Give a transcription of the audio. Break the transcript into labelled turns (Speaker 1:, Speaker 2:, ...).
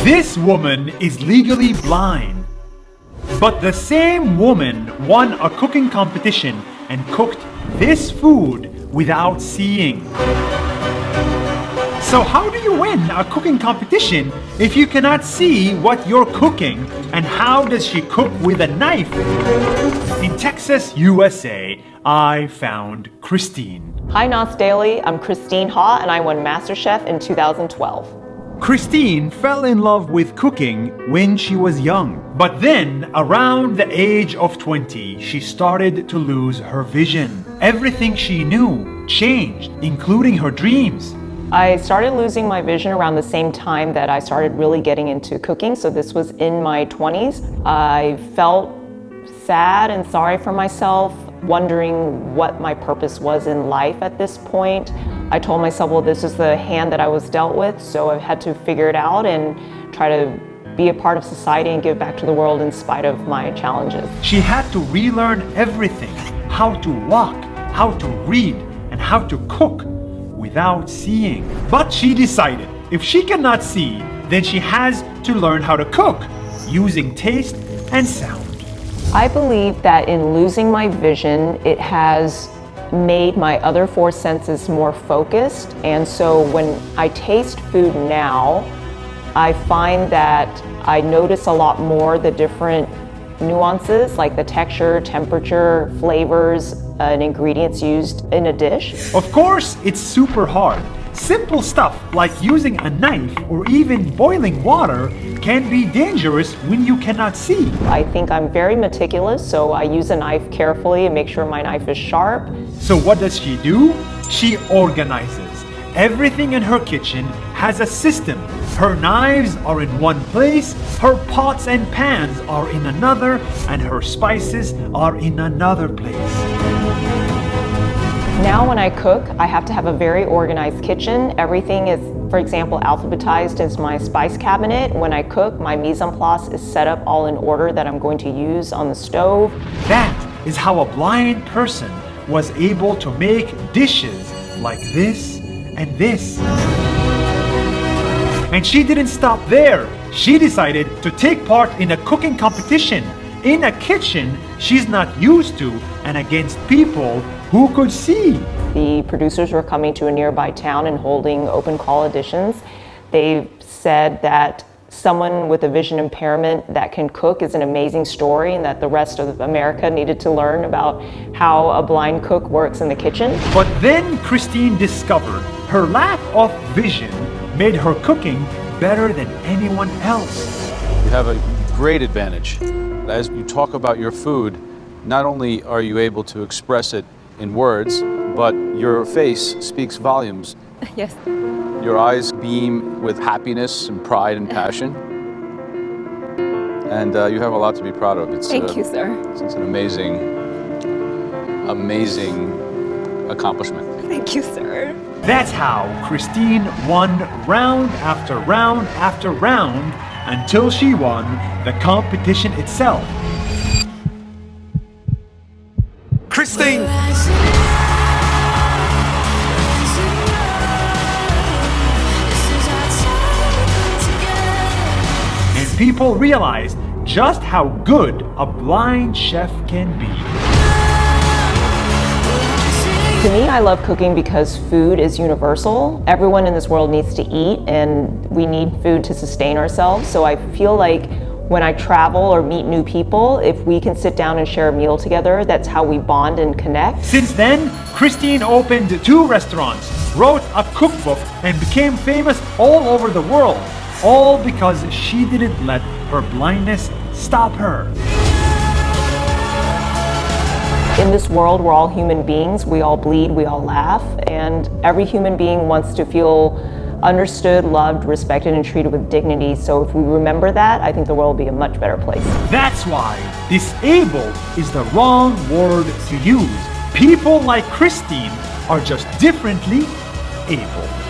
Speaker 1: This woman is legally blind. But the same woman won a cooking competition and cooked this food without seeing. So how do you win a cooking competition if you cannot see what you're cooking? And how does she cook with a knife? In Texas, USA, I found Christine.
Speaker 2: Hi Nos Daily, I'm Christine Ha and I won MasterChef in 2012.
Speaker 1: Christine fell in love with cooking when she was young. But then, around the age of 20, she started to lose her vision. Everything she knew changed, including her dreams.
Speaker 2: I started losing my vision around the same time that I started really getting into cooking, so this was in my 20s. I felt sad and sorry for myself, wondering what my purpose was in life at this point. I told myself, well, this is the hand that I was dealt with, so I had to figure it out and try to be a part of society and give back to the world in spite of my challenges.
Speaker 1: She had to relearn everything, how to walk, how to read, and how to cook without seeing. But she decided if she cannot see, then she has to learn how to cook using taste and sound.
Speaker 2: I believe that in losing my vision, it has made my other four senses more focused. And so when I taste food now, I find that I notice a lot more the different nuances like the texture, temperature, flavors, and ingredients used in a dish.
Speaker 1: Of course, it's super hard. Simple stuff like using a knife or even boiling water can be dangerous when you cannot see.
Speaker 2: I think I'm very meticulous, so I use a knife carefully and make sure my knife is sharp.
Speaker 1: So what does she do? She organizes. Everything in her kitchen has a system. Her knives are in one place, her pots and pans are in another, and her spices are in another place.
Speaker 2: Now when I cook, I have to have a very organized kitchen. Everything is, for example, alphabetized as my spice cabinet. When I cook, my mise en place is set up all in order that I'm going to use on the stove.
Speaker 1: That is how a blind person was able to make dishes like this and this. And she didn't stop there. She decided to take part in a cooking competition in a kitchen she's not used to and against people who could see.
Speaker 2: The producers were coming to a nearby town and holding open call auditions. They said that someone with a vision impairment that can cook is an amazing story and that the rest of America needed to learn about how a blind cook works in the kitchen.
Speaker 1: But then Christine discovered her lack of vision made her cooking better than anyone else.
Speaker 3: You have a great advantage. As you talk about your food, not only are you able to express it in words, but your face speaks volumes.
Speaker 4: Yes.
Speaker 3: Your eyes beam with happiness and pride and passion. And you have a lot to be proud of.
Speaker 4: Thank you, sir.
Speaker 3: It's an amazing accomplishment.
Speaker 4: Thank you, sir.
Speaker 1: That's how Christine won round after round after round until she won the competition itself. Christine! And people realized just how good a blind chef can be.
Speaker 2: To me, I love cooking because food is universal. Everyone in this world needs to eat and we need food to sustain ourselves. So I feel like when I travel or meet new people, if we can sit down and share a meal together, that's how we bond and connect.
Speaker 1: Since then, Christine opened 2 restaurants, wrote a cookbook, and became famous all over the world, all because she didn't let her blindness stop her.
Speaker 2: In this world, we're all human beings. We all bleed, we all laugh, and every human being wants to feel understood, loved, respected, and treated with dignity. So if we remember that, I think the world will be a much better place.
Speaker 1: That's why disabled is the wrong word to use. People like Christine are just differently able.